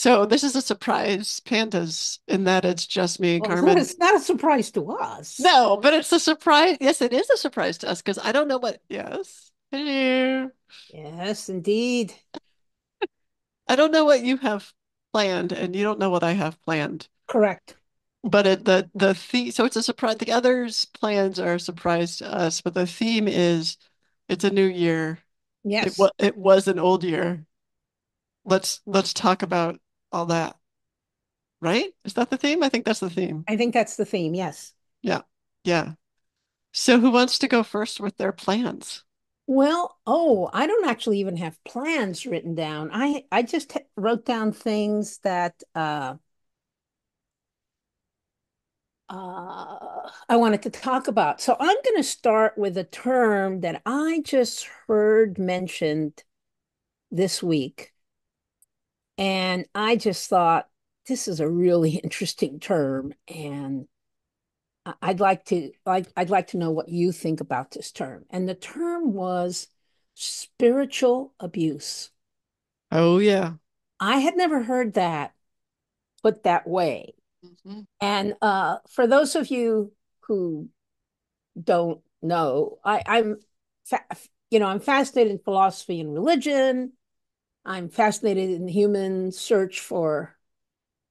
So this is a surprise, Pandas, in that it's just me and Well, Carmen. it's not a surprise to us. No, but it's a surprise. Yes, it is a surprise to us because I don't know what. Yes. Hello. Yes, indeed. I don't know what you have planned, and you don't know what I have planned. Correct. But so it's a surprise. The others' plans are a surprise to us, but the theme is it's a new year. Yes, It was an old year. Let's talk about all that, right? Is that the theme? I think that's the theme. I think that's the theme. Yes. Yeah. Yeah. So who wants to go first with their plans? Well, I don't actually even have plans written down. I just wrote down things that I wanted to talk about. So I'm going to start with a term that I just heard mentioned this week. And I just thought this is a really interesting term, and I'd like to know what you think about this term. And the term was spiritual abuse. Oh yeah. I had never heard that put that way. Mhm. And for those of you who don't know, fa I'm fascinated in philosophy and religion. I'm fascinated in the human search for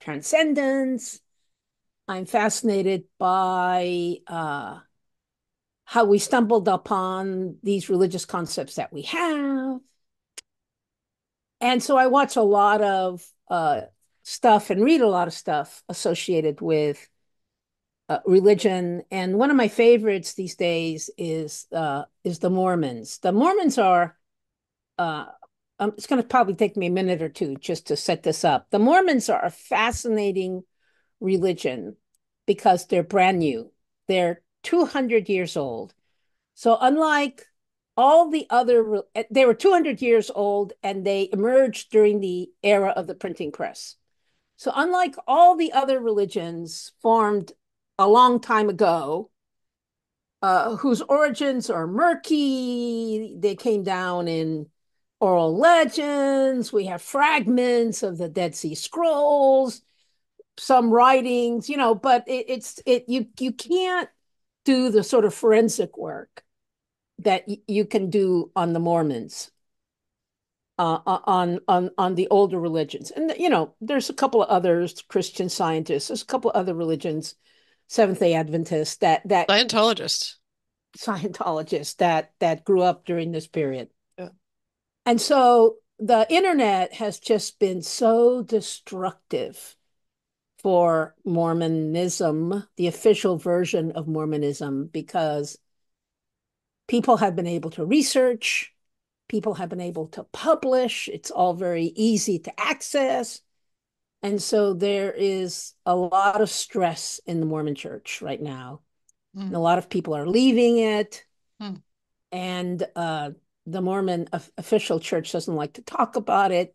transcendence. I'm fascinated by how we stumbled upon these religious concepts that we have. And so I watch a lot of stuff and read a lot of stuff associated with religion. And one of my favorites these days is the Mormons. The Mormons are uh, it's going to probably take me a minute or two just to set this up. The Mormons are a fascinating religion because they're brand new. They're 200 years old. So unlike all the other, they were 200 years old and they emerged during the era of the printing press. So unlike all the other religions formed a long time ago, whose origins are murky, they came down in oral legends. We have fragments of the Dead Sea Scrolls, some writings, but you can't do the sort of forensic work that you can do on the Mormons, on the older religions. And there's a couple of others, Christian Scientists. There's a couple of other religions, Seventh Day Adventists, that Scientologist. Scientologists that grew up during this period. Yeah. And so the internet has just been so destructive for Mormonism, the official version of Mormonism, because people have been able to research, people have been able to publish. It's all very easy to access. And so there is a lot of stress in the Mormon church right now. And a Mm. lot of people are leaving it. Mm. And the Mormon official church doesn't like to talk about it.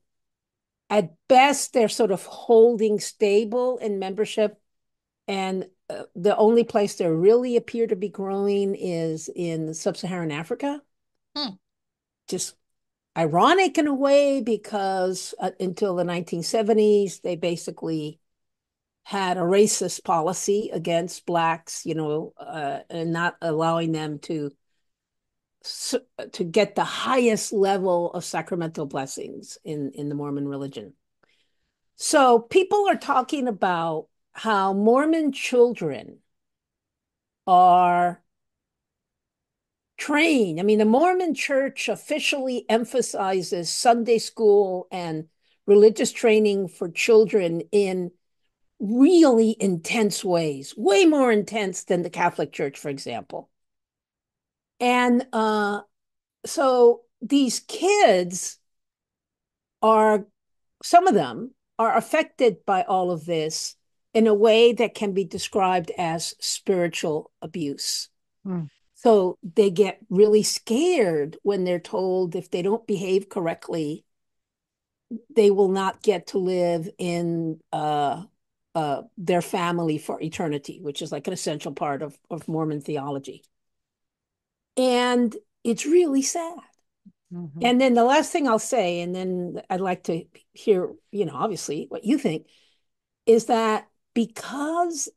At best, they're sort of holding stable in membership. And the only place they really appear to be growing is in sub-Saharan Africa. Mm. Just ironic in a way because until the 1970s, they basically had a racist policy against blacks, and not allowing them to get the highest level of sacramental blessings in the Mormon religion. So people are talking about how Mormon children are trained. I mean, the Mormon church officially emphasizes Sunday school and religious training for children in really intense ways, way more intense than the Catholic Church, for example. And so these kids are, some of them are affected by all of this in a way that can be described as spiritual abuse. Mm. So they get really scared when they're told if they don't behave correctly, they will not get to live in their family for eternity, which is like an essential part of Mormon theology. And it's really sad. Mhm. And then the last thing I'll say, and then I'd like to hear, obviously what you think, is that because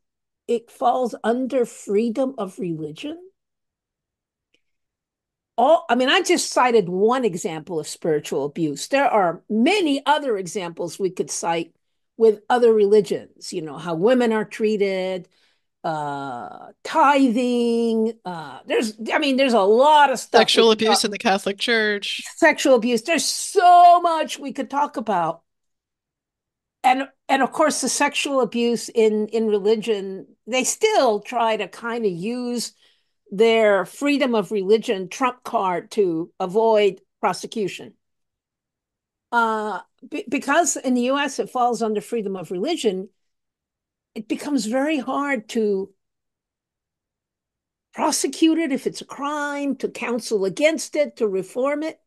it falls under freedom of religion, I mean, I just cited one example of spiritual abuse. There are many other examples we could cite with other religions, how women are treated, tithing. There's a lot of stuff we Sexual could abuse talk. in the Catholic Church. Sexual abuse. There's so much we could talk about. And of course, the sexual abuse in religion, they still try to kind of use their freedom of religion trump card to avoid prosecution. Because in the US it falls under freedom of religion, it becomes very hard to prosecute it if it's a crime, to counsel against it, to reform it.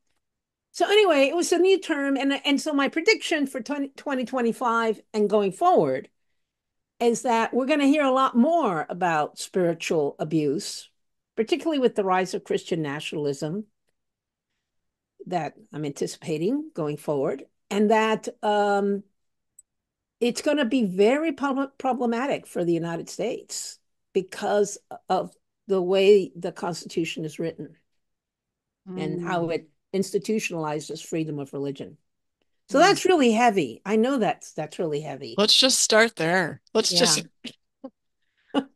So anyway, it was a new term. And so my prediction for 2025 and going forward is that we're going to hear a lot more about spiritual abuse, particularly with the rise of Christian nationalism that I'm anticipating going forward, and that it's going to be very problematic for the United States because of the way the Constitution is written and how Mm. it institutionalizes freedom of religion. So Mm. that's really heavy. I know that's really heavy. Let's just start there. Let's Yeah. just,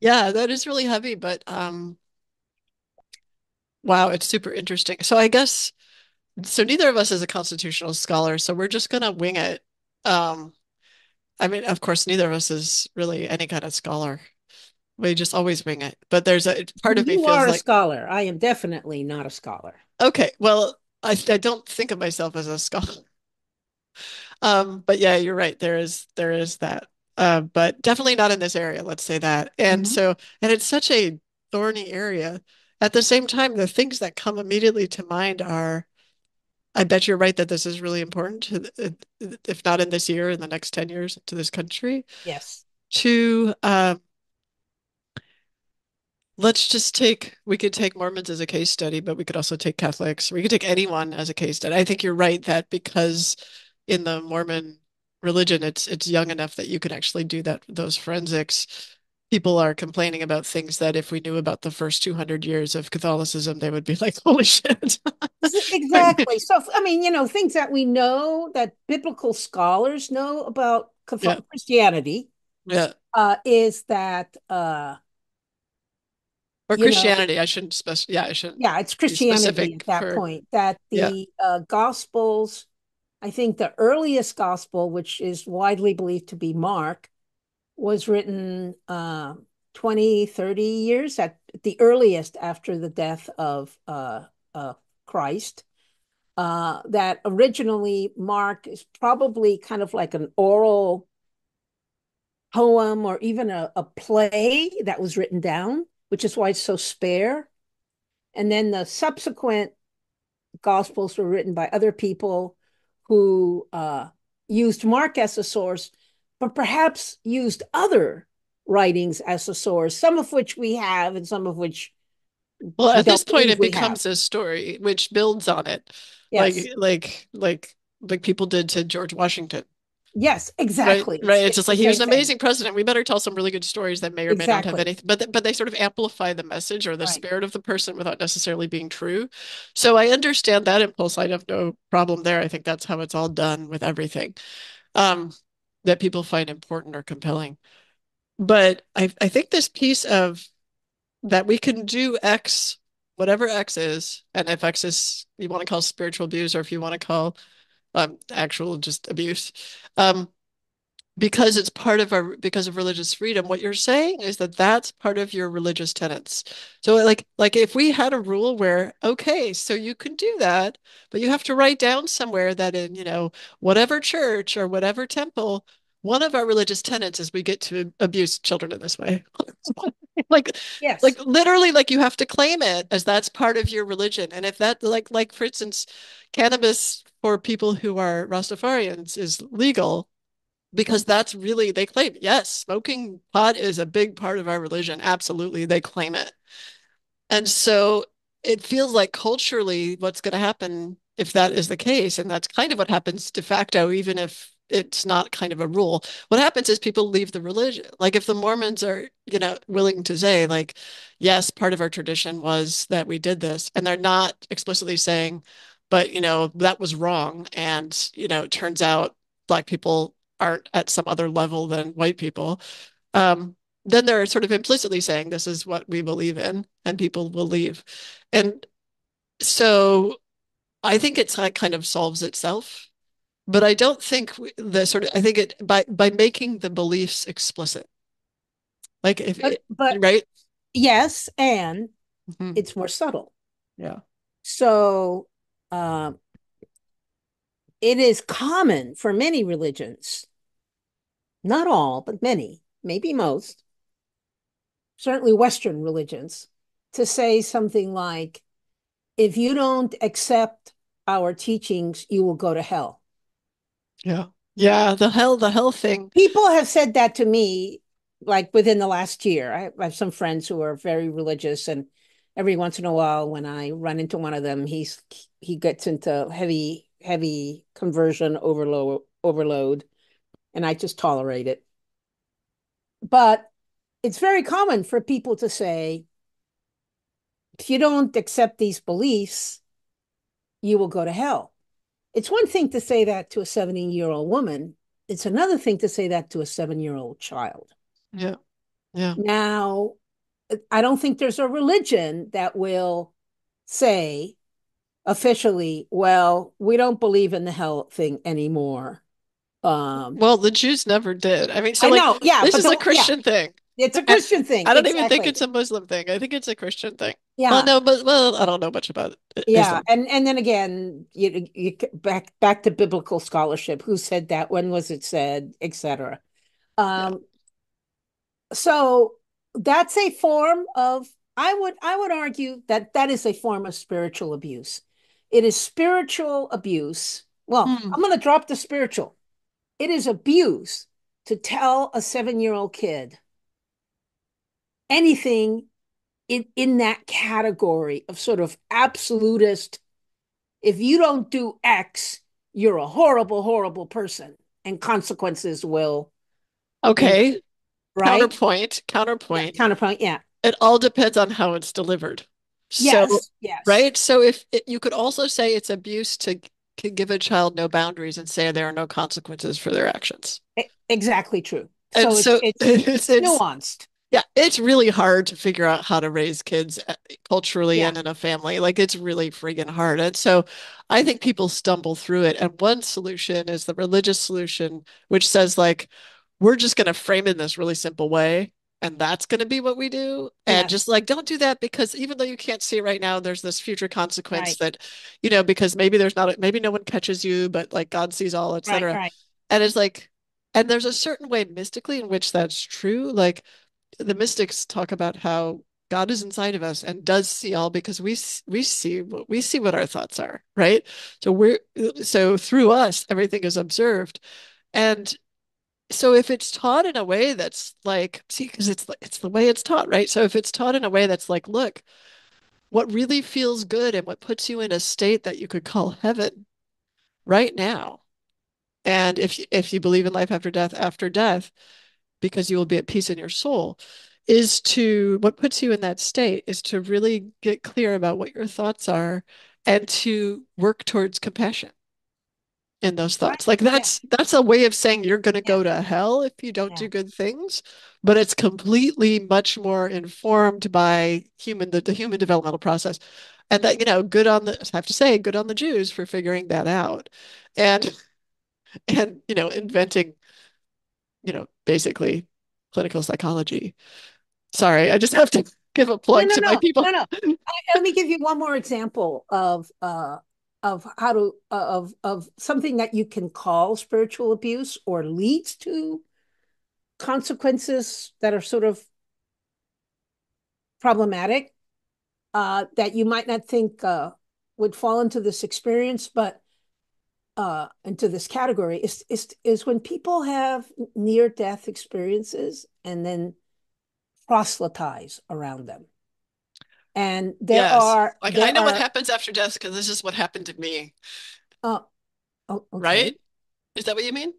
yeah, that is really heavy, but wow, it's super interesting. So I guess so neither of us is a constitutional scholar, so we're just gonna wing it. Um, I mean, of course, neither of us is really any kind of scholar. We just always wing it. But there's a part of me You feels are a like, scholar. I am definitely not a scholar. okay, well, I don't think of myself as a scholar. But yeah, you're right. There is that. But definitely not in this area, let's say that. And Mhm. so, and it's such a thorny area. At the same time, the things that come immediately to mind are, I bet you're right that this is really important to, if not in this year, in the next 10 years to this country, Yes. to let's just take, we could take Mormons as a case study, but we could also take Catholics. We could take anyone as a case study. I think you're right that because in the Mormon religion, it's young enough that you can actually do that, those forensics. People are complaining about things that if we knew about the first 200 years of Catholicism, they would be like, holy shit. Exactly. So, I mean, things that we know that biblical scholars know about Yeah, Christianity, yeah. is that, Or you know, Christianity. I shouldn't yeah, I shouldn't yeah, it's be Christianity at specific that for, point, that yeah. the Gospels, I think the earliest Gospel, which is widely believed to be Mark, was written 20, 30 years at the earliest after the death of Christ. That originally Mark is probably kind of like an oral poem or even a play that was written down, which is why it's so spare. And then the subsequent gospels were written by other people who used Mark as a source, but perhaps used other writings as a source, some of which we have and some of which Well, we at this don't point, believe it we have. becomes a story which builds on it, Yes. like people did to George Washington. Yes, Right, exactly. right. It's It's just the like he was same an thing. amazing president. We better tell some really good stories that may or may not have Exactly. anything, but they sort of amplify the message or the Right. spirit of the person without necessarily being true. So I understand that impulse. I have no problem there. I think that's how it's all done with everything, um, that people find important or compelling. But I think this piece of that we can do X, whatever X is, and if X is you want to call spiritual abuse or if you want to call actual just abuse, um, because it's part of our because of religious freedom. What you're saying is that that's part of your religious tenets. So like if we had a rule where okay, so you can do that, but you have to write down somewhere that in, whatever church or whatever temple, one of our religious tenets is we get to abuse children in this way. Like Yes. like literally like you have to claim it as that's part of your religion. And if that like for instance, cannabis for people who are Rastafarians is legal because that's really they claim yes, smoking pot is a big part of our religion, absolutely they claim it. And so it feels like culturally what's going to happen if that is the case, and that's kind of what happens de facto, even if it's not kind of a rule. What happens is people leave the religion. Like if the Mormons are, willing to say, like, yes, part of our tradition was that we did this, and they're not explicitly saying, but that was wrong. And, it turns out Black people aren't at some other level than white people. Um, then they're sort of implicitly saying this is what we believe in, and people will leave. And so I think it's like kind of solves itself, but I don't think the sort of I think it by making the beliefs explicit, like if But it, but right? yes, and Mhm. it's more subtle. Yeah, So it is common for many religions, not all, but many, maybe most, certainly Western religions, to say something like, if you don't accept our teachings, you will go to hell. yeah, yeah. The hell thing. People have said that to me, like within the last year. I have some friends who are very religious, and every once in a while, when I run into one of them, he gets into heavy conversion overload, and I just tolerate it. But it's very common for people to say, if you don't accept these beliefs, you will go to hell. It's one thing to say that to a 70-year-old woman. It's another thing to say that to a 7-year-old child. Yeah, yeah. Now, I don't think there's a religion that will say officially, well, we don't believe in the hell thing anymore. Um, Well, the Jews never did. I mean, so I like know, yeah, this but is a yeah, Christian thing. it's a And Christian thing, I don't even think exactly. it's a Muslim thing. I think it's a Christian thing. Well, Yeah, no, but well, I don't know much about yeah, Islam. and then again, you back to biblical scholarship. Who said that? When was it said? Etc. Yeah. Um, so that's a form of, I would argue that that is a form of spiritual abuse. It is spiritual abuse. Well, Hmm. I'm going to drop the spiritual. It is abuse to tell a 7-year-old kid anything in that category of sort of absolutist. If you don't do X, you're a horrible, horrible person, and consequences will Okay. ensue, right? Counterpoint, Yeah, counterpoint. counterpoint. Yeah. It all depends on how it's delivered. So, Yes, yes. right? So if you could also say it's abuse to give a child no boundaries and say there are no consequences for their actions. Exactly true. And So it's so it's it's it's it's nuanced. yeah, it's really hard to figure out how to raise kids culturally Yeah, and in a family. Like it's really friggin' hard. And so I think people stumble through it. And one solution is the religious solution, which says like, we're just going to frame it in this really simple way. And that's going to be what we do. And just yes, like, don't do that because even though you can't see it right now, there's this future consequence right, that, because maybe maybe no one catches you, but like God sees all, right, etc. right. And it's like, and there's a certain way mystically in which that's true. Like the mystics talk about how God is inside of us and does see all because we see what our thoughts are, right? So through us everything is observed. And so if it's taught in a way that's like, see, because it's the way it's taught, right? So if it's taught in a way that's like, look, what really feels good and what puts you in a state that you could call heaven right now. And if you believe in life after death, because you will be at peace in your soul, is to what puts you in that state is to really get clear about what your thoughts are and to work towards compassion in those Right. thoughts. Like Yeah, that's a way of saying you're going to yeah, go to hell if you don't yeah. do good things, but it's completely much more informed by the human developmental process. And that, good on the, I have to say, good on the Jews for figuring that out. And inventing, basically clinical psychology. Sorry, I just have to give a No, plug no, to my no, people. no, no. Let me give you one more example of how to of something that you can call spiritual abuse or leads to consequences that are sort of problematic, that you might not think would fall into this experience, but into this category is when people have near death experiences and then proselytize around them. And Yes. Like I there know what are, happens after death because this is what happened to me, uh, oh, okay. right? Is that what you mean?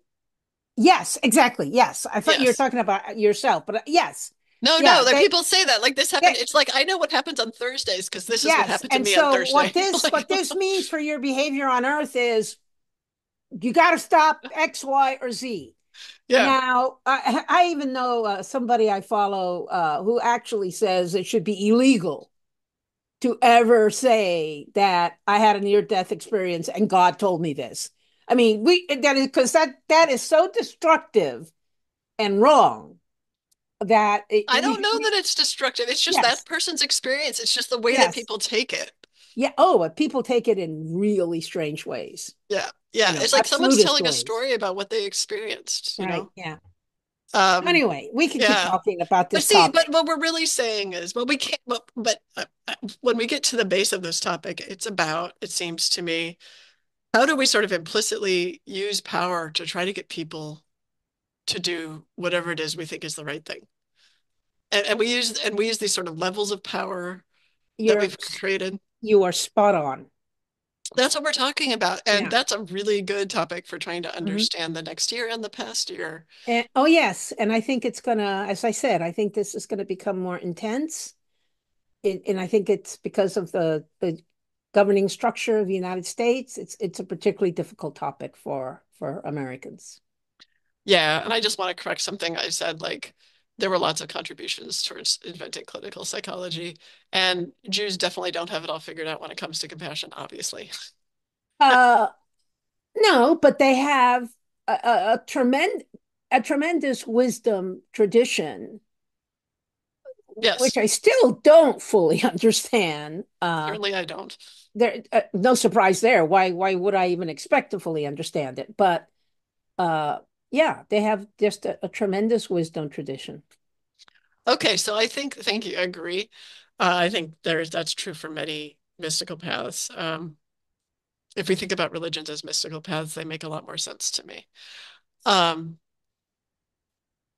Yes, exactly. Yes. I thought you were Yes. talking about yourself, but yes. No, Yeah, no, like people say that. Like this happened. they, It's like I know what happens on Thursdays because this is what yes. happened to And me on so Thursday. Like, what this means for your behavior on Earth is you got to stop X, Y, or Z. yeah. Now, I even know somebody I follow who actually says it should be illegal to ever say that I had a near death experience and God told me this. I mean, we that is because that is so destructive and wrong that I don't know that it's destructive. It's just that yes, person's experience. It's just the way that yes, people take it. yeah. Oh, but people take it in really strange ways, Yeah. Yeah. It's like someone's absolutist telling a ways. story about what they experienced, you Right. know? Yeah. Um, Anyway, we could keep yeah. talking about But this see, but topic. what we're really saying is, well, we can't, but when we get to the base of this topic, it's about, it seems to me, how do we sort of implicitly use power to try to get people to do whatever it is we think is the right thing? And we use these sort of levels of power that You're we've created. you are spot on. That's what we're talking about. And Yeah. that's a really good topic for trying to Mhm. understand the next year and the past year. And, oh yes, and I think it's gonna, as I said, I think this is gonna become more intense. And I think it's because of the governing structure of the United States. It's a particularly difficult topic for Americans. Yeah. And I just want to correct something I said, like there were lots of contributions towards inventing clinical psychology, and Jews definitely don't have it all figured out when it comes to compassion, obviously. Uh, no, but they have a tremendous wisdom tradition, which Yes. I still don't fully understand. Apparently I don't. There, no surprise there. Why would I even expect to fully understand it? But uh, yeah, they have just a tremendous wisdom tradition. Okay, so I think, thank you, I agree. I think that's true for many mystical paths. If we think about religions as mystical paths, they make a lot more sense to me. Um,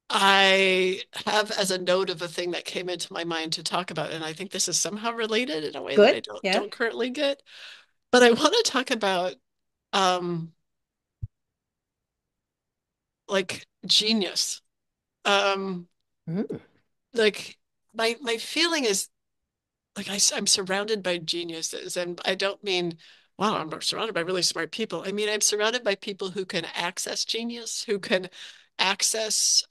I have as a note of a thing that came into my mind to talk about, and I think this is somehow related in a way that Good. I don't Yeah. don't currently get. But I want to talk about um, like genius. Um, Mm. like my feeling is like I'm surrounded by geniuses, and I don't mean, wow, I'm surrounded by really smart people. I mean, I'm surrounded by people who can access genius, who can access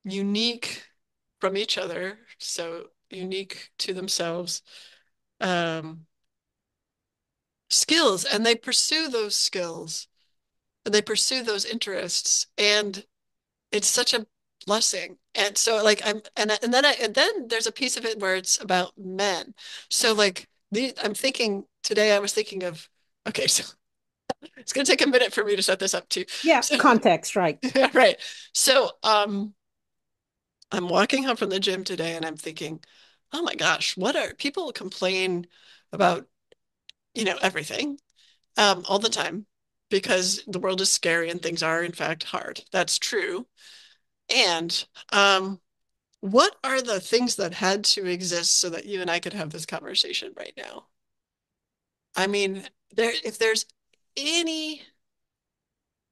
unique from each other, so unique to themselves, um, skills, and they pursue those skills, and they pursue those interests, and it's such a blessing. And so like and then there's a piece of it where it's about men. So like I'm thinking today I was thinking of okay, so it's gonna take a minute for me to set this up too. Yeah. So Context, right. yeah, right. So I'm walking home from the gym today and I'm thinking, oh my gosh, what are people complain about, everything all the time because the world is scary and things are in fact hard. That's true. And what are the things that had to exist so that you and I could have this conversation right now? I mean, if there's any,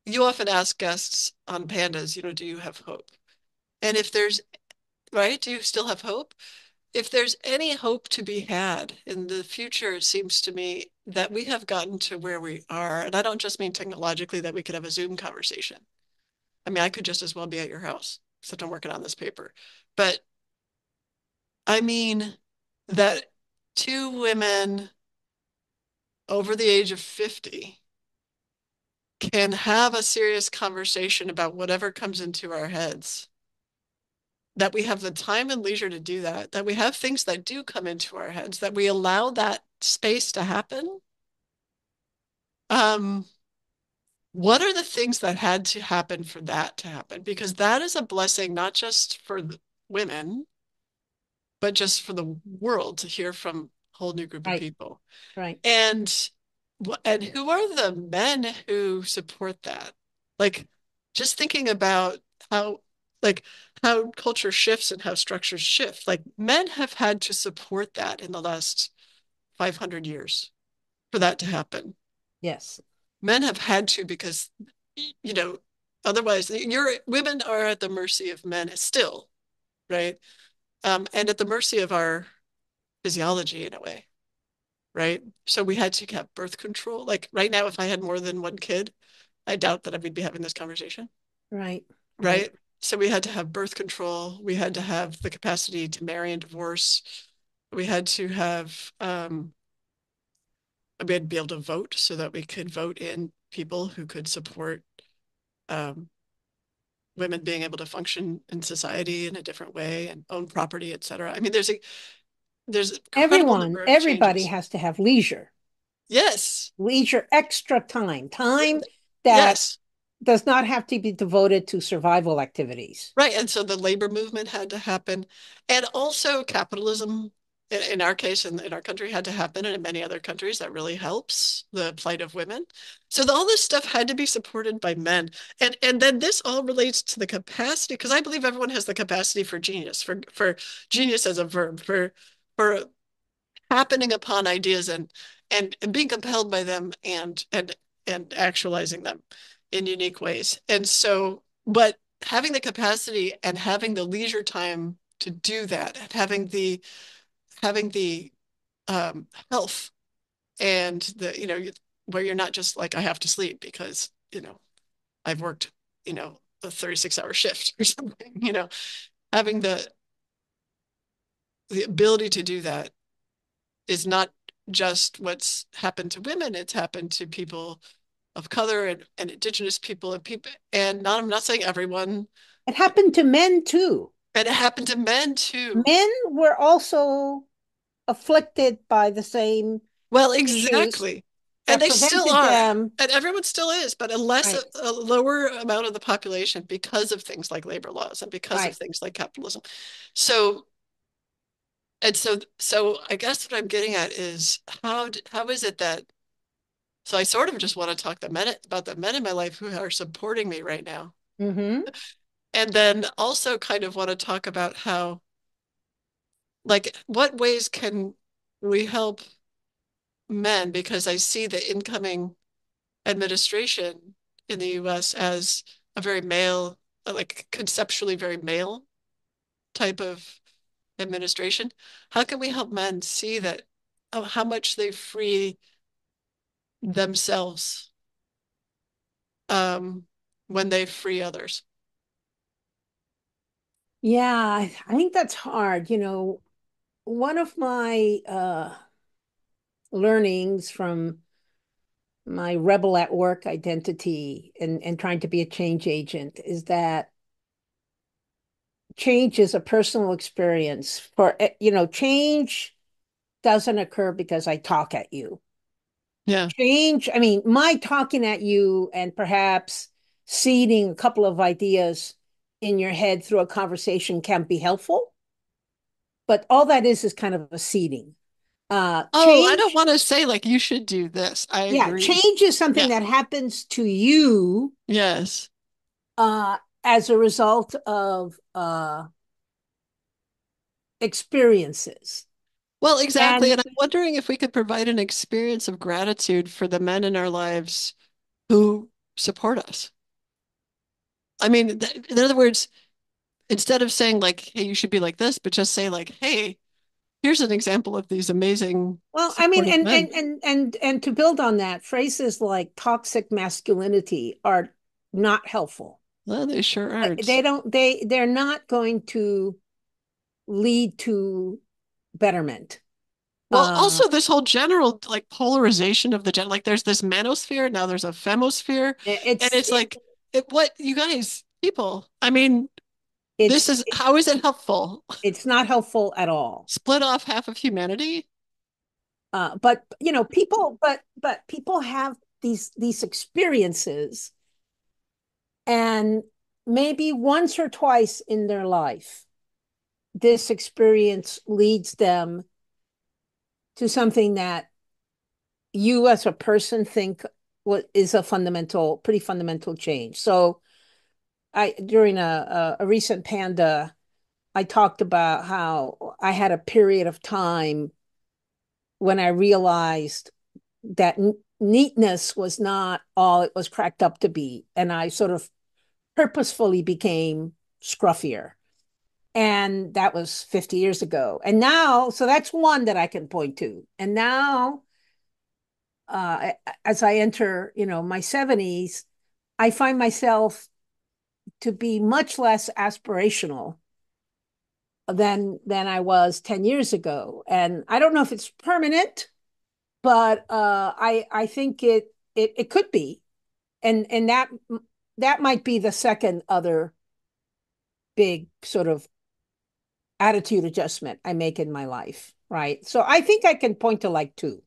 you often ask guests on Pandas, do you have hope? And if there's, right, do you still have hope? If there's any hope to be had in the future, it seems to me that we have gotten to where we are. And I don't just mean technologically that we could have a Zoom conversation. I mean, I could just as well be at your house, except I'm working on this paper. But I mean that two women over the age of 50 can have a serious conversation about whatever comes into our heads, that we have the time and leisure to do that, that we have things that do come into our heads, that we allow that space to happen. Um, what are the things that had to happen for that to happen? Because that is a blessing, not just for the women, but just for the world to hear from a whole new group of Right. people. Right. And and who are the men who support that? Like just thinking about how like how culture shifts and how structures shift. Like men have had to support that in the last 500 years for that to happen. Yes. Men have had to because, you know, otherwise women are at the mercy of men still, right? And at the mercy of our physiology in a way, right? So we had to have birth control. Like right now, if I had more than one kid, I doubt that I would be having this conversation, Right. Right. right? So we had to have birth control. We had to have the capacity to marry and divorce. We had to have, we had to be able to vote so that we could vote in people who could support um, women being able to function in society in a different way and own property, et cetera. I mean, there's an incredible number of Everybody changes. has to have leisure, Yes, extra time, time that yes, does not have to be devoted to survival activities. right. And so the labor movement had to happen, and also capitalism. In our case, in our country, had to happen, and in many other countries, that really helps the plight of women. So all this stuff had to be supported by men, and then this all relates to the capacity, because I believe everyone has the capacity for genius, for genius as a verb, for happening upon ideas and being compelled by them and actualizing them in unique ways. And so, but having the capacity and having the leisure time to do that, and having the health and the where you're not just like I have to sleep because I've worked a 36-hour shift or something, having the ability to do that is not just what's happened to women, it's happened to people of color and indigenous people and people and not I'm not saying everyone, It happened to men too. and it happened to men too. Men were also afflicted by the same Well, issues exactly. And that they still prevented are. them. And everyone still is, but unless Right, a lower amount of the population because of things like labor laws and because of right. things like capitalism. So so I guess what I'm getting at is how is it that so I sort of just want to talk about the men in my life who are supporting me right now. Mm-hmm. And then also kind of want to talk about how, like, what ways can we help men? Because I see the incoming administration in the US as a very male, like conceptually very male type of administration. How can we help men see that how much they free themselves um, when they free others? Yeah, I think that's hard. One of my learnings from my rebel at work identity and trying to be a change agent is that change is a personal experience. Change doesn't occur because I talk at you. Yeah. Change, I mean, my talking at you and perhaps seeding a couple of ideas in your head through a conversation can be helpful, but all that is kind of a seeding. Oh, I don't Change, want to say like you should do this. I yeah, agree. change is something Yeah. that happens to you Yes. as a result of experiences. Well, exactly. And And I'm wondering if we could provide an experience of gratitude for the men in our lives who support us. I mean, in other words, instead of saying like, hey, you should be like this, but just say like, hey, here's an example of these amazing well, I mean, supportive men. and to build on that, phrases like toxic masculinity are not helpful. Well, they sure They aren't. don't, they're not going to lead to betterment. Well, Uh, also this whole general like polarization of the like there's this manosphere, now there's a femosphere, and it's it's like what you guys, people, I mean, this it's is how is it helpful? it's not helpful at all. Split off half of humanity? But people have these experiences, and maybe once or twice in their life, this experience leads them to something that you as a person think what is a pretty fundamental change. So I during a recent Panda, I talked about how I had a period of time when I realized that neatness was not all it was cracked up to be, and I sort of purposefully became scruffier. And that was 50 years ago. And now, so that's one that I can point to. And now, as I enter, my 70s, I find myself to be much less aspirational than I was 10 years ago. And I don't know if it's permanent, but I think it could be. And that might be the second other big sort of attitude adjustment I make in my life, right? So I think I can point to like two.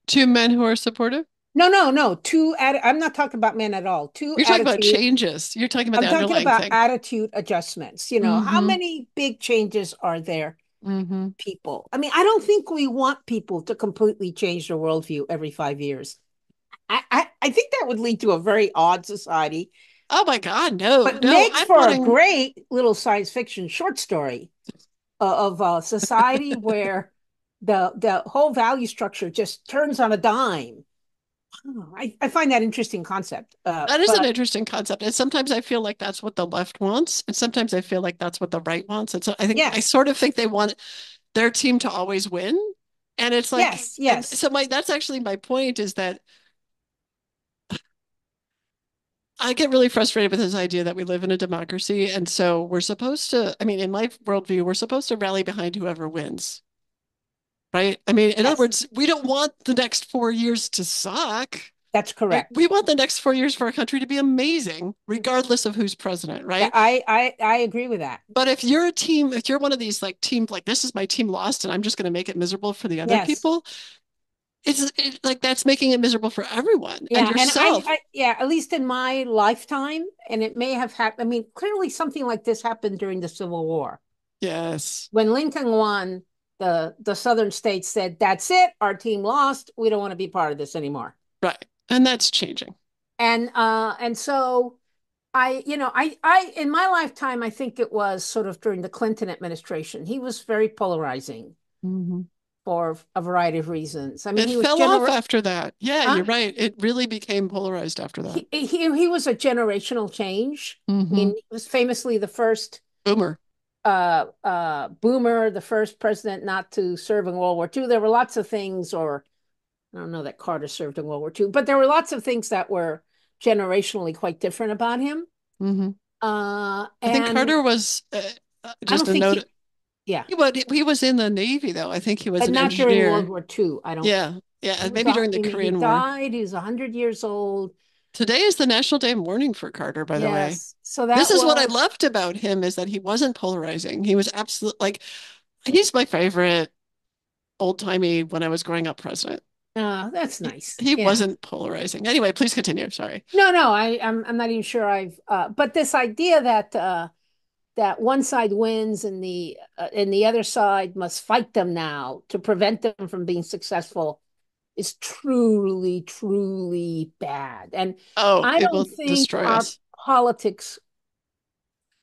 Two men who are supportive? No, no, no. I'm not talking about men at all. Two You're talking about attitude. changes. You're talking about I'm the talking underlying about thing. attitude adjustments. How Mm-hmm. many big changes are there, Mm-hmm. people? I mean, I don't think we want people to completely change their worldview every 5 years. I think that would lead to a very odd society, Oh my God, no, but no, makes I'm for a wanting great little science fiction short story of a society where the whole value structure just turns on a dime. I find that interesting concept. that is an But interesting concept. And sometimes I feel like that's what the left wants, and sometimes I feel like that's what the right wants. And so I yes, sort of think they want their team to always win. And it's like, yes, and yes, so that's actually my point is that I get really frustrated with this idea that we live in a democracy. And so we're supposed to, I mean, in my worldview, we're supposed to rally behind whoever wins, right? I mean, in other yes. words, we don't want the next 4 years to suck. That's Right? We correct. want the next 4 years for our country to be amazing, regardless of who's president, Yeah, right? I agree with that. But if you're a team, if you're one of these like teams, like this is my team lost, and I'm just going to make it miserable for the other Yes. people, like that's making it miserable for everyone and Yeah, and yourself. yeah, at least in my lifetime, and it may have happened. I mean, clearly something like this happened during the Civil War. Yes, When Lincoln won, the southern states said, "That's it, our team lost. We don't want to be part of this anymore." right. And that's changing. And so I in my lifetime, I think it was sort of during the Clinton administration. He was very polarizing Mhm. for a variety of reasons. I mean, It he was fell off after that. Yeah, huh? you're right. It really became polarized after that. He was a generational change. I mean, Hmm. he was famously the first Boomer. boomer, the first president not to serve in World War II. There were lots of things, or I don't know that Carter served in World War II, but there were lots of things that were generationally quite different about him. Hmm. I think And Carter was I just don't a think note. yeah, He was in the Navy though. I think he was but an not during World engineer. War II. I don't. Yeah, yeah, He was, maybe during the he Korean War. died. He was 100 years old. Today is the National Day of Mourning for Carter, by the way. Yes. So This that is what I was, loved about him is that he wasn't polarizing. He was absolute like he's my favorite old-timey when I was growing up president. that's He, nice. he Yeah. wasn't polarizing. Anyway, please continue. Sorry. No, no, I'm not even sure but this idea that one side wins and the other side must fight them now to prevent them from being successful is truly, truly bad. And Oh, I it don't will think destroy our us. politics,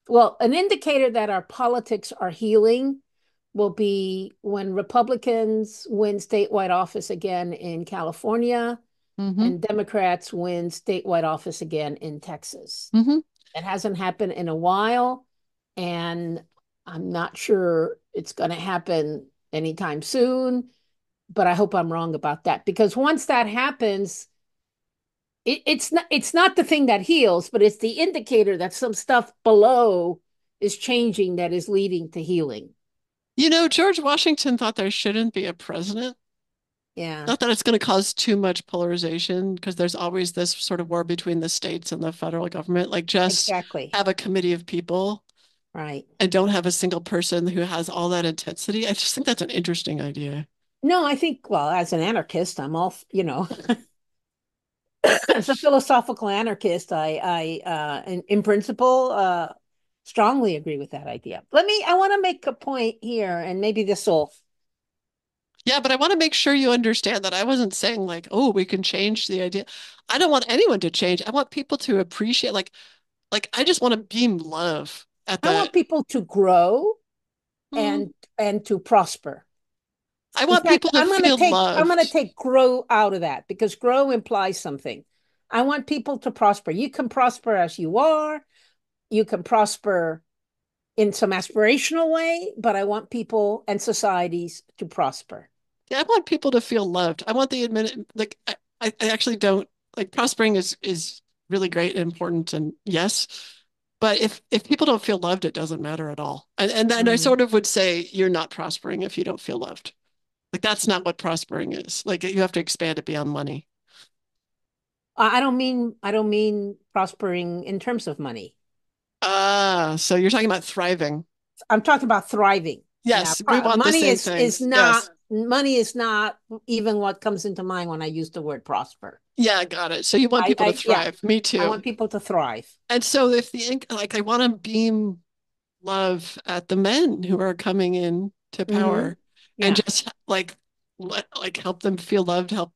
well, an indicator that our politics are healing will be when Republicans win statewide office again in California Hmm. and Democrats win statewide office again in Texas. Hmm. It hasn't happened in a while, and I'm not sure it's going to happen anytime soon, but I hope I'm wrong about that because once that happens, it's not the thing that heals, but it's the indicator that some stuff below is changing that is leading to healing. You know, George Washington thought there shouldn't be a president. Yeah, Not that it's going to cause too much polarization because there's always this sort of war between the states and the federal government. Like just exactly. have a committee of people Right. and don't have a single person who has all that intensity. I just think that's an interesting idea. No, I think, well, as an anarchist, I'm all, as a philosophical anarchist, in principle, strongly agree with that idea. I want to make a point here, and maybe this will, Yeah, but I want to make sure you understand that I wasn't saying like, oh, we can change the idea. I don't want anyone to change. I want people to appreciate like Like I just want to beam love at I the want people to grow hmm, and to prosper. I In want fact, people to feel I'm going to loved. take grow out of that because grow implies something. I want people to prosper. You can prosper as you are. You can prosper in some aspirational way, but I want people and societies to prosper. Yeah, I want people to feel loved. I want the admit like I actually don't like prospering is really great and important and yes. But if people don't feel loved, it doesn't matter at all. And then I Mm. sort of would say you're not prospering if you don't feel loved. Like that's not what prospering is. Like you have to expand it beyond money. I don't mean prospering in terms of money. Ah, so you're talking about thriving. I'm talking about thriving. Now, Yes, we want the same things. Yes. money is not even what comes into mind when I use the word prosper. Yeah, got it. So you want people to Yeah, thrive. Me I too. want people to thrive. And so if like I want to beam love at the men who are coming in to Hmm. power and Yeah, just like help them feel loved, help,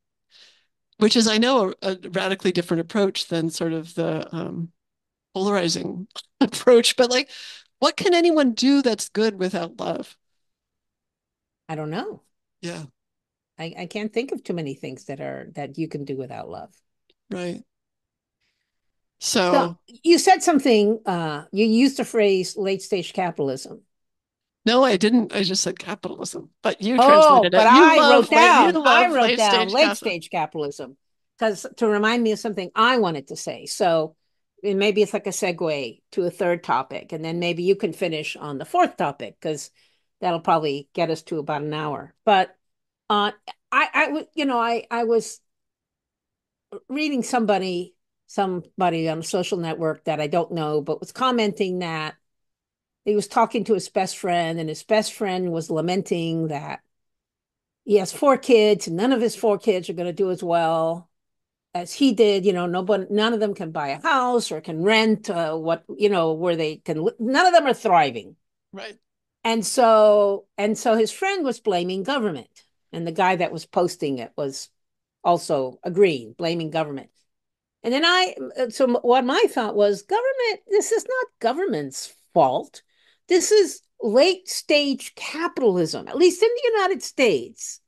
which is I know a radically different approach than sort of the polarizing approach, but like what can anyone do that's good without love? I don't know. Yeah, I can't think of too many things that you can do without love. right. So So you said something. You used the phrase late stage capitalism. no, I didn't. I just said capitalism, but you Oh, translated but it. You I love wrote late down stage late capital. stage capitalism because to remind me of something I wanted to say. So maybe it's like a segue to a third topic, and then maybe you can finish on the fourth topic because that'll probably get us to about an hour. But uh, I was reading somebody on a social network that I don't know, but was commenting that he was talking to his best friend, and his best friend was lamenting that he has four kids, and none of his four kids are going to do as well as he did. None of them can buy a house or can rent where they can. None of them are thriving, Right. and so his friend was blaming government, and the guy that was posting it was also agreeing, blaming government. And then so what my thought was, government. This is not government's fault. This is late stage capitalism, at least in the United States.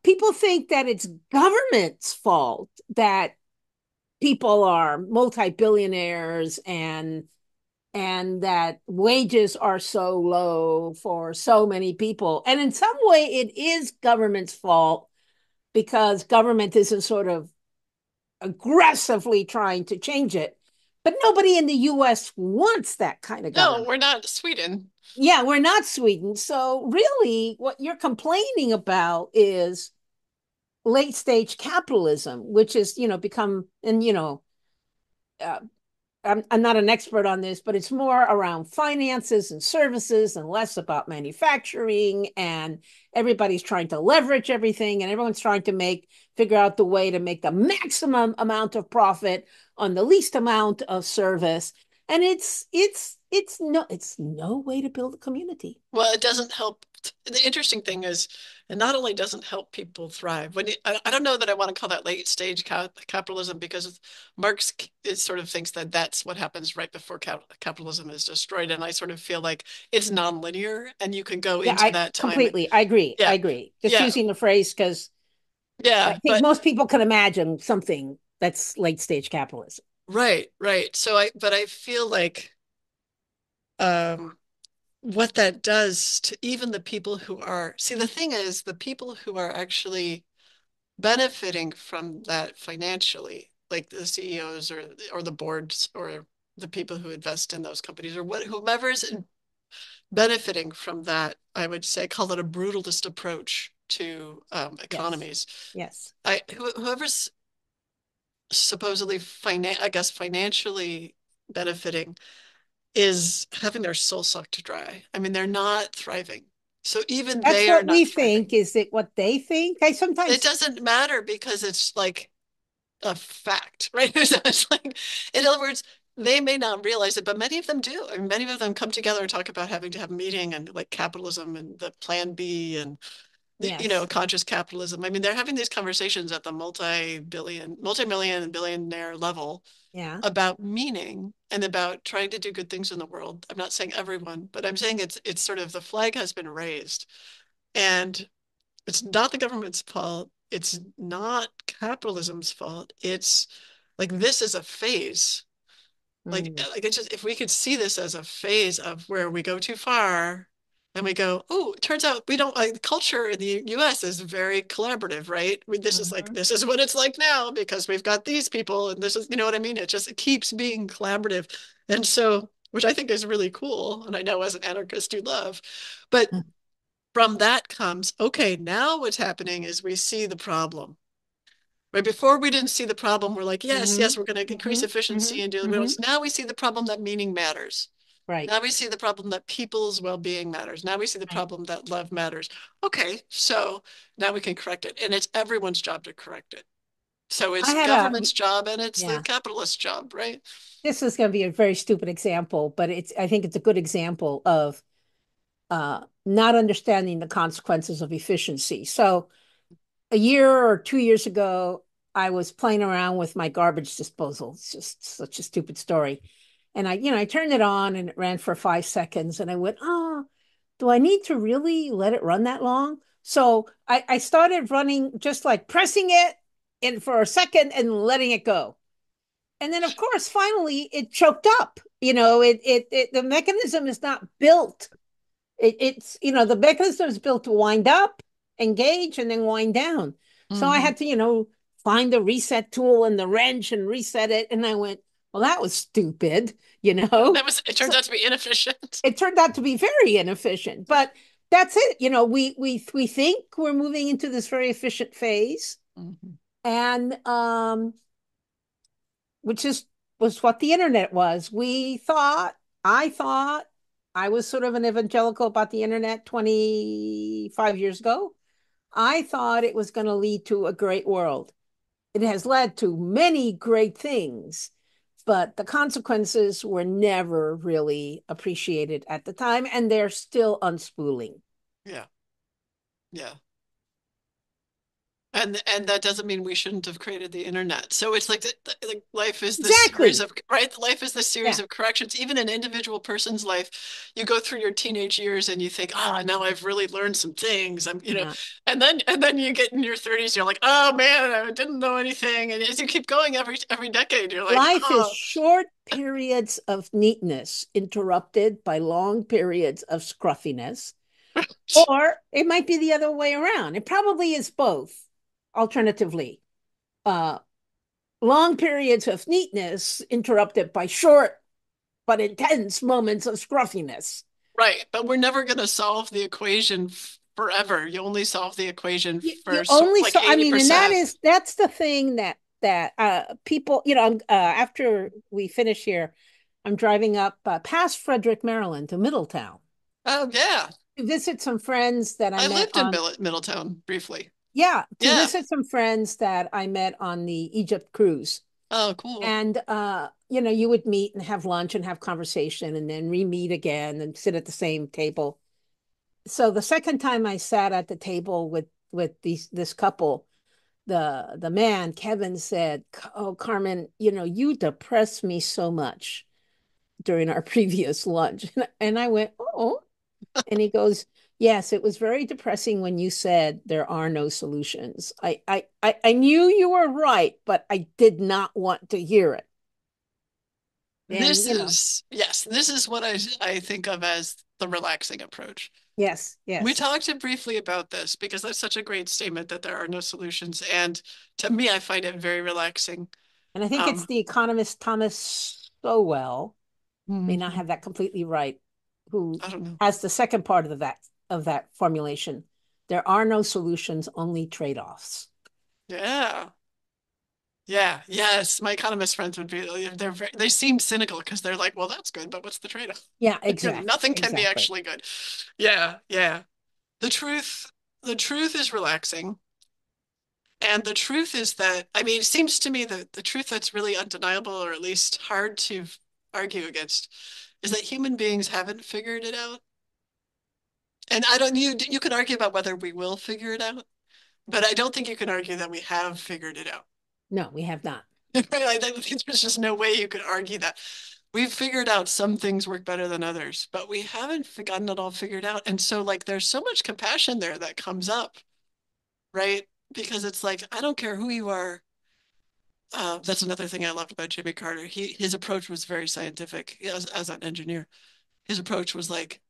People think that it's government's fault that people are multi-billionaires and that wages are so low for so many people. And in some way, it is government's fault because government isn't sort of aggressively trying to change it. But nobody in the US wants that kind of No, government. we're not Sweden. Yeah, we're not Sweden. So, really, what you're complaining about is late stage capitalism, which is, become, and, uh, I'm not an expert on this, but it's more around finances and services and less about manufacturing. And everybody's trying to leverage everything, and everyone's trying to figure out the way to make the maximum amount of profit on the least amount of service. And it's no way to build a community. Well, it doesn't help. The interesting thing is, it not only doesn't help people thrive. I don't know that I want to call that late stage capitalism because Marx is sort of thinks that that's what happens right before capitalism is destroyed, and I sort of feel like it's nonlinear, and you can go Yeah, into I that time. completely, I agree. I Yeah, agree. Just yeah, using the phrase because I yeah. think most people can imagine something that's late stage capitalism. Right, right. But I feel like um, what that does to even the people who are, see, the thing is, the people who are actually benefiting from that financially, like the CEOs or the boards or the people who invest in those companies or whomever's benefiting from that, I would say call it a brutalist approach to Yes. economies. Yes. Whoever's supposedly I guess financially benefiting is having their soul sucked dry. I mean, they're not thriving. So even That's they are what not we thriving. think. Is it what they think? I It sometimes, doesn't matter because it's like a fact, right? So it's like, in other words, they may not realize it, but many of them do. I mean, many of them come together and talk about having to have a meeting and like capitalism and the plan B. And Yes. conscious capitalism. I mean, they're having these conversations at the multi-million and billionaire level Yeah. about meaning and about trying to do good things in the world. I'm not saying everyone, but I'm saying it's sort of the flag has been raised. And it's not the government's fault. It's not capitalism's fault. It's like this is a phase. Mm. Like it's just if we could see this as a phase of where we go too far and we go, oh, it turns out we don't like culture in the US is very collaborative, right? This is like Mhm. this is what it's like now because we've got these people and this is, you know what I mean? It keeps being collaborative. And so, which I think is really cool. And I know as an anarchist you love. But from that comes, okay, now what's happening is we see the problem. Right before we didn't see the problem, we're like, yes, Mhm. yes, we're going to increase Mhm. efficiency Mhm. and deal with Mhm. it. Now we see the problem that meaning matters. Right. Now we see the problem that people's well-being matters. Now we see the Right. problem that love matters. Okay, so now we can correct it. And it's everyone's job to correct it. So I it's had a government's job and it's the yeah. capitalist job, right? This is going to be a very stupid example, but I think it's a good example of not understanding the consequences of efficiency. So a year or 2 years ago, I was playing around with my garbage disposal. It's just such a stupid story. And I turned it on and it ran for 5 seconds. And I went, oh, do I need to really let it run that long? So I started running, just like pressing it in for a second and letting it go. And then, of course, finally it choked up. The mechanism is not built. The mechanism is built to wind up, engage, and then wind down. So I Mm-hmm. had to, find the reset tool and the wrench and reset it. And I went, well, that was stupid, you know? It turns So out to be inefficient. it turned out to be very inefficient, but that's it. We think we're moving into this very efficient phase, Mm-hmm. and which is was what the internet was. I thought, I was sort of an evangelical about the internet 25 years ago. I thought it was going to lead to a great world. It has led to many great things, but the consequences were never really appreciated at the time, and they're still unspooling. Yeah, yeah. And that doesn't mean we shouldn't have created the internet. So it's like life is this series Exactly. of right. Life is this series Yeah. of corrections. Even an individual person's life, you go through your teenage years and you think, ah, now I've really learned some things. Yeah. And then you get in your 30s, you're like, oh man, I didn't know anything. And as you keep going every decade, you're like, Life is oh, short periods of neatness interrupted by long periods of scruffiness. Or it might be the other way around. It probably is both, alternatively. Uh, Long periods of neatness interrupted by short but intense moments of scruffiness. right. But we're never going to solve the equation forever. You only solve the equation You for only like so I mean, and 80%. that's the thing that people, after we finish here, I'm driving up past Frederick, Maryland to Middletown Oh yeah. to visit some friends that I I met lived in on, Middletown briefly. yeah, to Yeah. visit some friends that I met on the Egypt cruise. Oh, cool. And you would meet and have lunch and have conversation and then re-meet again and sit at the same table. So the second time I sat at the table with this couple, the man, Kevin, said, "Oh, Carmen, you depressed me so much during our previous lunch." And I went, "Oh." And he goes, "Yes, it was very depressing when you said there are no solutions. I knew you were right, but I did not want to hear it." And This is what I think of as the relaxing approach. yes, We yes. talked briefly about this because that's such a great statement that there are no solutions. And to me, I find it very relaxing. And I think it's Um, the economist Thomas Sowell, may not mhm, have that completely right, who I don't know. has the second part of that formulation. There are no solutions, only trade-offs. Yeah. Yeah, yes. My economist friends would be, they seem cynical because they're like, well, that's good, but what's the trade-off? Yeah, exactly, Nothing can be exactly. actually good. Yeah, yeah. The truth, the truth is relaxing. And the truth is that, I mean, it seems to me that the truth that's really undeniable, or at least hard to argue against, is that human beings haven't figured it out. And I don't, you can argue about whether we will figure it out, but I don't think you can argue that we have figured it out. No, we have not. I think there's just no way you could argue that. We've figured out some things work better than others, but we haven't gotten it all figured out. And so, like, there's so much compassion there that comes up, right? Because it's like, I don't care who you are. That's another thing I loved about Jimmy Carter. His approach was very scientific as an engineer. His approach was like,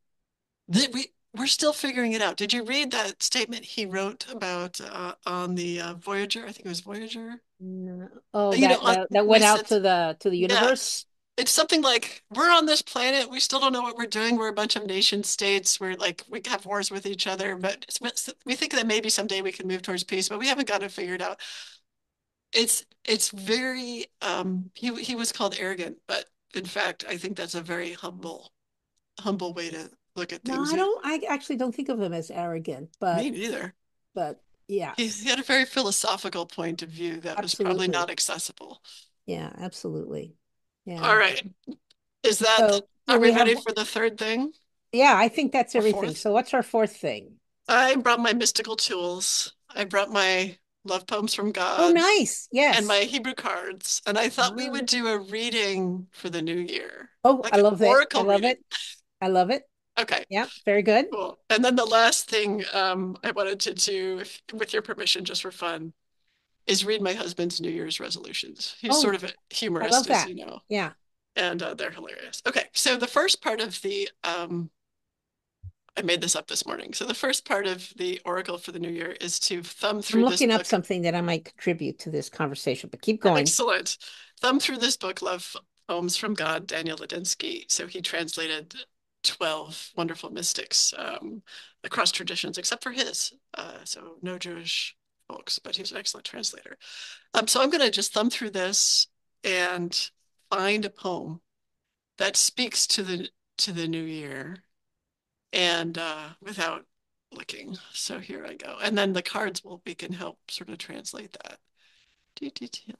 we're still figuring it out. Did you read that statement he wrote about on the Voyager? I think it was Voyager. No. Oh, You know, that they went out said, to the yeah, universe. it's something like we're on this planet. We still don't know what we're doing. We're a bunch of nation states. We're like we have wars with each other, but we think that maybe someday we can move towards peace, but we haven't got it figured out. It's very he was called arrogant, but in fact, I think that's a very humble way to look at No, things. I don't. I actually don't think of him as arrogant, Me neither. but He yes, had a very philosophical point of view that was probably absolutely. not accessible. Yeah, absolutely. All Yeah. right. Is that, So are we we have, ready for the third thing yeah, I think that's or everything. fourth? So what's our fourth thing? I brought my mystical tools. I brought my love poems from Oh, God nice. and Yes. my Hebrew cards. And I thought we would do a reading for the new year, Oh, like I an love it. I oracle love reading. it. I love it. Okay, Yeah, very good. cool. And then the last thing I wanted to do, with your permission, just for fun, is read my husband's New Year's resolutions. He's sort Oh, of a I love humorist, as that. you know, Yeah. and they're hilarious. Okay, so the first part of the I made this up this morning. So the first part of the oracle for the new year is to thumb I'm through this looking up book. something that I might contribute to this conversation, but keep going. Excellent. Thumb through this book, Love Poems from God, Daniel Ladinsky. So he translated 12 wonderful mystics across traditions, except for his. So no Jewish folks, but he was an excellent translator. So I'm going to just thumb through this and find a poem that speaks to the new year and without looking. So here I go. And then the cards will we can help sort of translate that.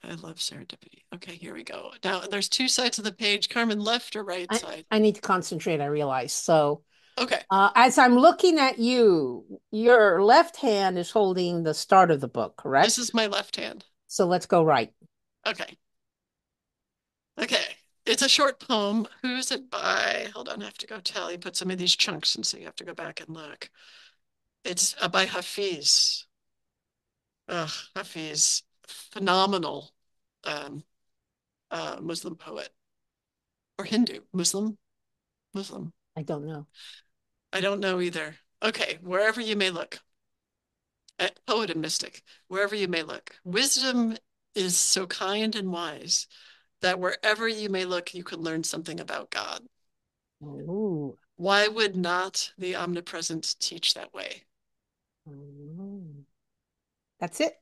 I love serendipity. Okay, here we go. Now there's two sides of the page. Carmen, left or right I, side? I need to concentrate, I realize. So, Okay, as I'm looking at you, your left hand is holding the start of the book, this correct? is my left hand. So let's go right. Okay, okay. It's a short poem. Who's it by? Hold on, I have to go tell. He put some of these chunks, and so you have to go back and look. It's by Hafiz. Ugh, Hafiz, phenomenal um, Muslim poet or Hindu, Muslim. I don't know. I don't know either. Okay, wherever you may look, poet and mystic, wherever you may look, wisdom is so kind and wise that wherever you may look, you can learn something about God. Ooh. Why would not the omnipresent teach that way? Ooh. That's it.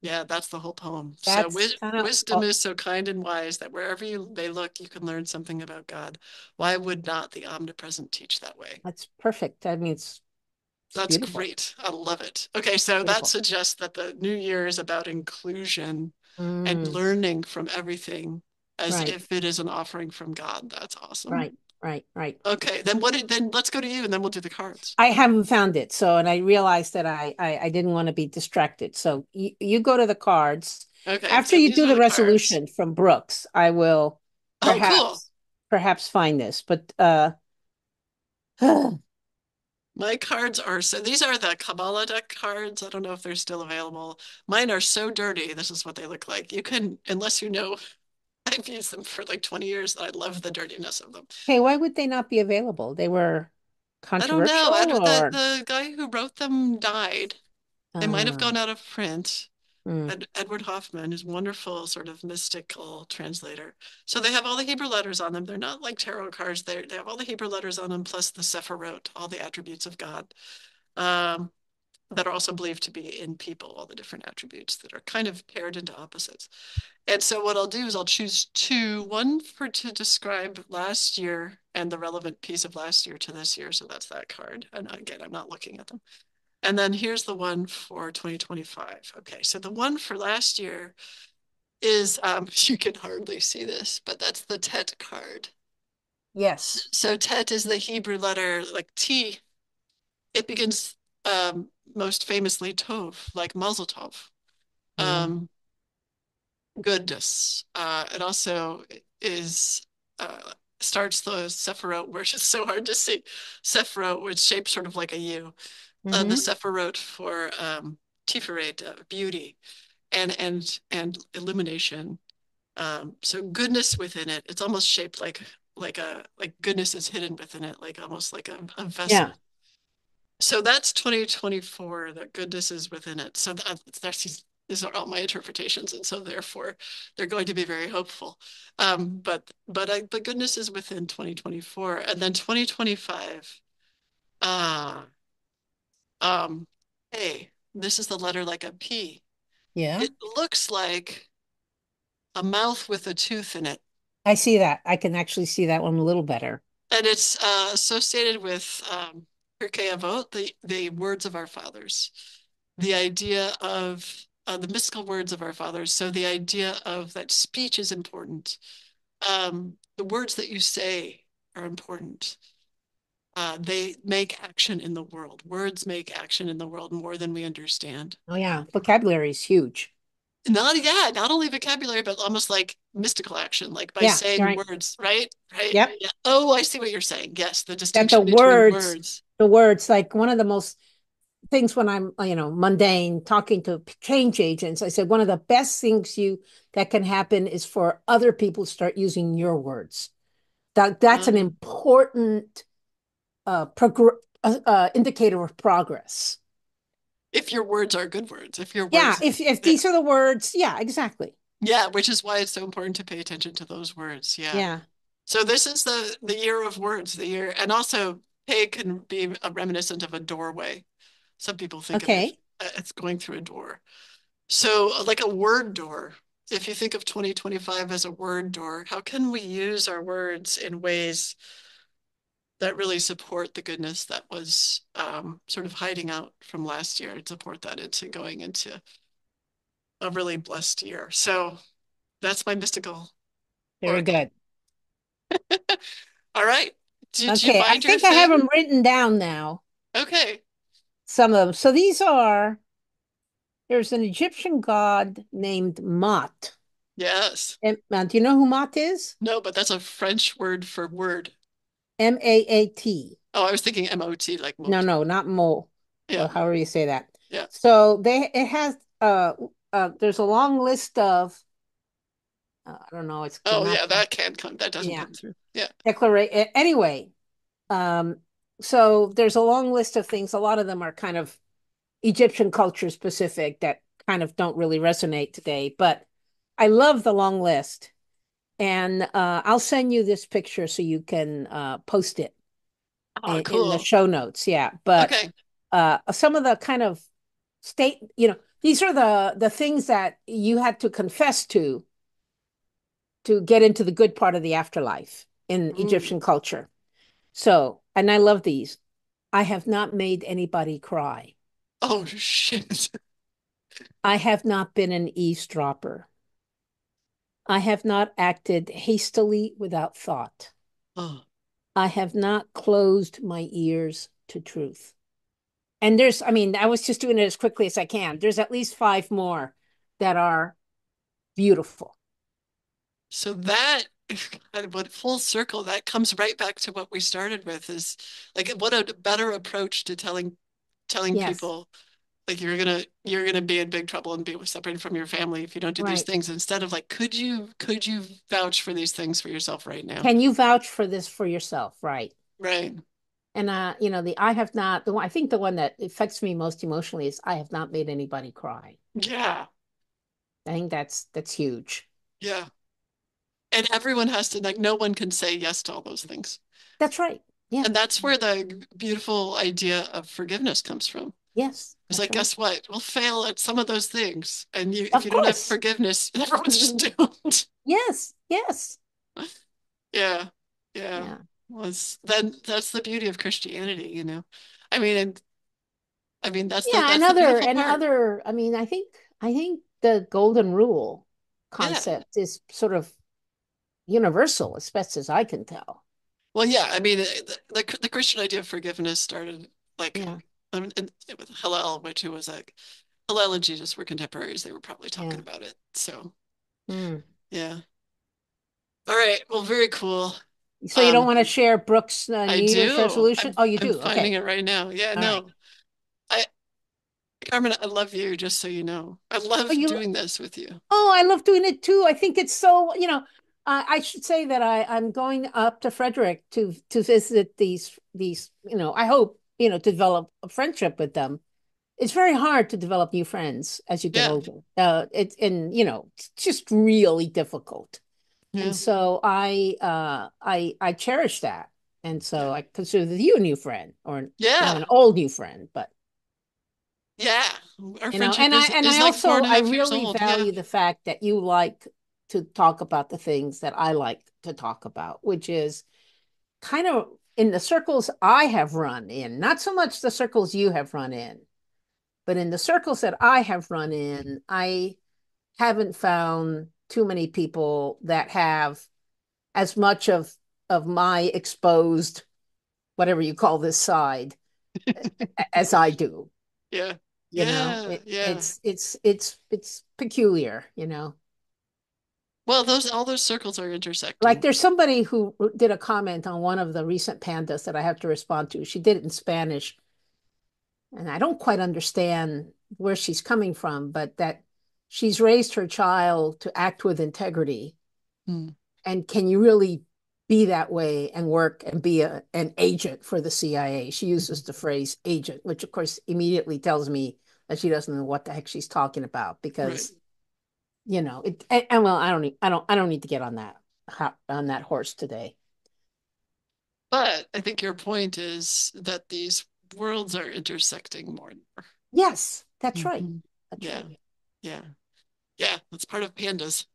Yeah, that's the whole poem. So That's kind of, wisdom oh, is so kind and wise that wherever you may look, you can learn something about God. Why would not the omnipresent teach that way? that's perfect. I mean, it's That's beautiful. great. I love it. Okay, so that Beautiful. suggests that the new year is about inclusion and Mm, learning from everything as right, if it is an offering from God. That's awesome. right, right. Okay, then let's go to you and then we'll do the cards. I haven't found it. So, and I realized that I didn't want to be distracted. So you go to the cards. Okay, After so you these do are the the cards. resolution from Brooks, I will Oh, cool. perhaps perhaps find this. But My cards are so these are the Kabbalah deck cards. I don't know if they're still available. Mine are so dirty. This is what they look like. You can, unless you know, I've used them for like 20 years. I love the dirtiness of them. hey, why would they not be available? They were I don't know. controversial or The guy who wrote them died. They might have uh, gone out of print. mm, Edward Hoffman is wonderful, sort of mystical translator. So they have all the Hebrew letters on them. They're not like tarot cards. They have all the Hebrew letters on them, plus the Sephirot, all the attributes of God, um, that are also believed to be in people, all the different attributes that are kind of paired into opposites. And so what I'll do is I'll choose two, one for to describe last year and the relevant piece of last year to this year. So that's that card. And again, I'm not looking at them. And then here's the one for 2025. Okay, so the one for last year is, you can hardly see this, but that's the Tet card. yes. So Tet is the Hebrew letter, like T it begins most famously tov, like mazel tov. Mm. Um, Goodness. It also is starts the Sephiroth, which is so hard to see. Sephiroth, which shaped sort of like a U. The Hmm. Sephiroth for Tiferet, beauty and illumination. So goodness within it. It's almost shaped like goodness is hidden within it, like almost like a Yeah. vessel. So that's 2024, that goodness is within it. So these are all my interpretations, and so therefore they're going to be very hopeful. But goodness is within 2024, and then 2025. Ah, um, hey, this is the letter like a P. Yeah. It looks like a mouth with a tooth in it, I see that. I can actually see that one a little better. and it's associated with Pirkei Avot, the words of our fathers, the idea of the mystical words of our fathers. So the idea of that speech is important. The words that you say are important. They make action in the world. Words make action in the world more than we understand. Oh yeah, vocabulary is huge. Not only vocabulary, but almost like mystical action, like by Yeah, you're saying right. words, right? Right. Yep. Yeah. Oh, I see what you're saying. Yes, the That distinction between words. the words, like one of the most things when I'm, mundane talking to change agents, I said one of the best things you that can happen is for other people to start using your words. That's an Uh, important indicator of progress. if your words are good words, if your Yeah, words, if yeah, these are the words, yeah, exactly. yeah, which is why it's so important to pay attention to those words. Yeah. Yeah. So this is the year of words, the year, and also pay can be a reminiscent of a doorway. Some people think of it Okay. as going through a door. So like a word door. If you think of 2025 as a word door, how can we use our words in ways that really support the goodness that was sort of hiding out from last year and support that into going into a really blessed year? So that's my mystical Very oracle. good. All right. Did you Okay, I find your think I have thing? them written down now. Okay. Some of them. So there's an Egyptian god named Mot. Yes. Do you know who Mot is? No, but that's a French word for word. Maat. Oh, I was thinking MOT, like No, mot. no, not Mo, Yeah. or however you say that. Yeah. So it has there's a long list of I don't know, it's Oh, not yeah, that can come. That doesn't yeah, come through. Yeah. declaration anyway. Um, so there's a long list of things. A lot of them are kind of Egyptian culture specific that kind of don't really resonate today, but I love the long list. And I'll send you this picture so you can post it Oh, in the cool. show notes. Yeah. But Okay. some of the kind of state, these are the things that you had to confess to get into the good part of the afterlife in Mm. Egyptian culture. So, and I love these. I have not made anybody cry. Oh, shit. I have not been an eavesdropper. I have not acted hastily without thought. Oh, I have not closed my ears to truth. And I mean, I was just doing it as quickly as I can. There's at least five more that are beautiful. so that kind of went full circle. That comes right back to what we started with is like what a better approach to telling Yes, people like you're gonna be in big trouble and be separated from your family if you don't do these right. things instead of like could you vouch for these things for yourself right now? Can you vouch for this for yourself? Right. Right. And the I have not the one I think the one that affects me most emotionally is I have not made anybody cry. Yeah. I think that's huge. Yeah. And everyone has to like no one can say yes to all those things. That's right. Yeah. And that's where the beautiful idea of forgiveness comes from. Yes, It's that's like, right. guess what? We'll fail at some of those things. And if Of you don't have course. forgiveness, everyone's just doomed. Yes. Yes. Yeah. Yeah. Yeah. Well, then that's the beauty of Christianity, you know. I mean, and I mean Yeah, that's the beautiful and part. other, I mean, I think the golden rule Yeah. concept is sort of universal, as best as I can tell. Well, yeah. I mean, the Christian idea of forgiveness started. Like, Yeah. with Hillel, which who was like Hillel and Jesus were contemporaries. They were probably talking Yeah. about it. So Mm. yeah. All right. Well, very cool. So you don't Um, want to share Brooke's I New Year's do. resolution? Oh, you I'm do. finding Okay. it right now. Yeah, All right. no. I Carmen, I love you, just so you know. I Oh, love you. doing this with you. Oh, I love doing it too. I think it's so, I should say that I'm going up to Frederick to visit these, I hope, to develop a friendship with them. It's very hard to develop new friends as you get Yeah. older. It's just really difficult. And Yeah. so I cherish that. And so Yeah. I consider you a new friend or not Yeah. an old new friend, but Yeah. Our and friendship I is like four also and a I half years really old. Yeah. value the fact that you like to talk about the things that I like to talk about, which is kind of in the circles I have run in, not so much the circles you have run in, but in the circles that I have run in, I haven't found too many people that have as much of my exposed whatever you call this side as I do. Yeah. You know, Yeah. Yeah. it's peculiar, Well, those all those circles are Like intersecting. there's somebody who did a comment on one of the recent pandas that I have to respond to. She did it in Spanish, and I don't quite understand where she's coming from, but that she's raised her child to act with integrity. Hmm. And can you really be that way and work and be an agent for the CIA? She uses the phrase agent, which of course immediately tells me that she doesn't know what the heck she's talking about Right. because and well, I don't need to get on that horse today. But I think your point is that these worlds are intersecting more and more. Yes, that's right. Mhm. That's Yeah. right. Yeah. Yeah. That's part of pandas.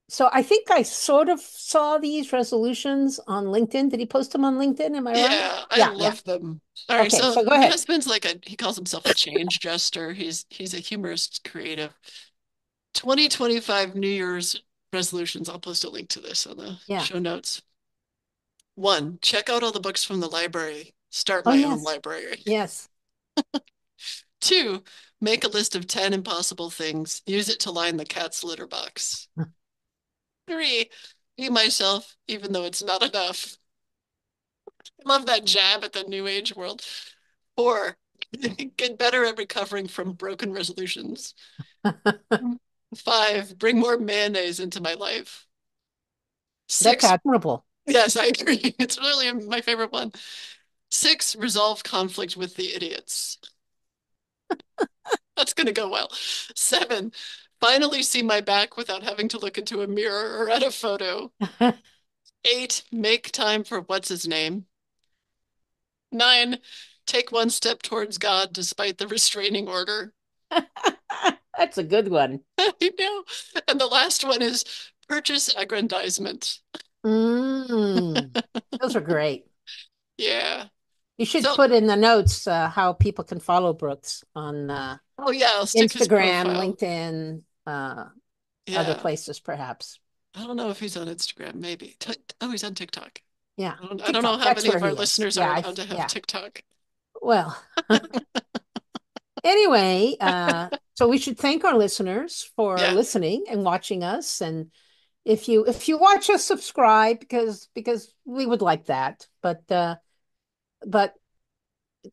So I think I sort of saw these resolutions on LinkedIn. Did he post them on LinkedIn? Am I right? Yeah, I Yeah, yeah. love them. All right, Okay, so so go my ahead. husband's like he calls himself a change jester. He's a humorist creative. 2025 New Year's resolutions. I'll post a link to this on the Yeah. show notes. One, check out all the books from the library. Start Oh, my own yes. library. Yes. Two, make a list of 10 impossible things. Use it to line the cat's litter box. Three, be myself, even though it's not enough. I love that jab at the new age world. Four, get better at recovering from broken resolutions. Five, bring more mayonnaise into my life. That's Six, admirable. yes, I agree. It's really my favorite one. Six, resolve conflict with the idiots. That's going to go well. Seven, finally see my back without having to look into a mirror or at a photo. Eight, make time for what's his name. Nine, take one step towards God despite the restraining order. That's a good one. I know. And the last one is purchase aggrandizement. Mm, those are great. Yeah. You should So, put in the notes how people can follow Brooks on oh yeah, I'll stick his Instagram, profile. LinkedIn, other Yeah. places, perhaps. I don't know if he's on Instagram, maybe. Oh, he's on TikTok. Yeah, I don't know TikTok. how That's many where of our he is. listeners are Yeah, allowed to have yeah. TikTok. Well, anyway, so we should thank our listeners for Yeah. listening and watching us. And if you watch us, subscribe because we would like that. But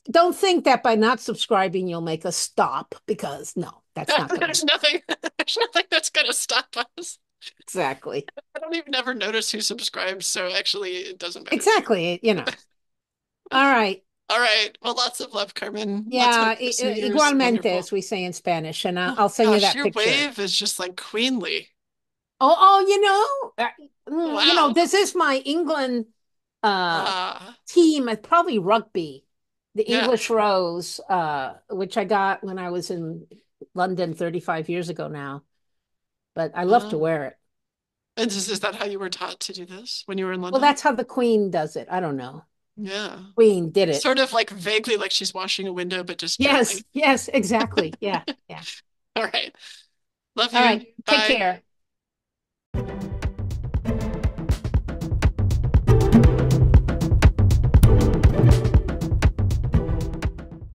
don't think that by not subscribing you'll make us stop because no, that's not going to There's happen. nothing, there's nothing that's gonna stop us. Exactly. I don't even ever notice who subscribes, so actually it doesn't matter. Exactly. All right. All right. Well, lots of love, Carmen. Let's Yeah, hope this New Year's igualmente, wonderful. as we say in Spanish, and Oh I'll send you gosh, that your picture. wave is just like queenly. Oh, Wow. this is my England uh Ah, team, probably rugby, the yeah. English Rose, which I got when I was in London 35 years ago now. But I love to Oh. wear it. And is that how you were taught to do this when you were in Well, London? that's how the Queen does it. I don't know. Yeah. Queen did it. Sort of like vaguely like she's washing a window, but just Yes, gently. yes, exactly. Yeah, yeah. All right. Love All you. right. Take Bye. care.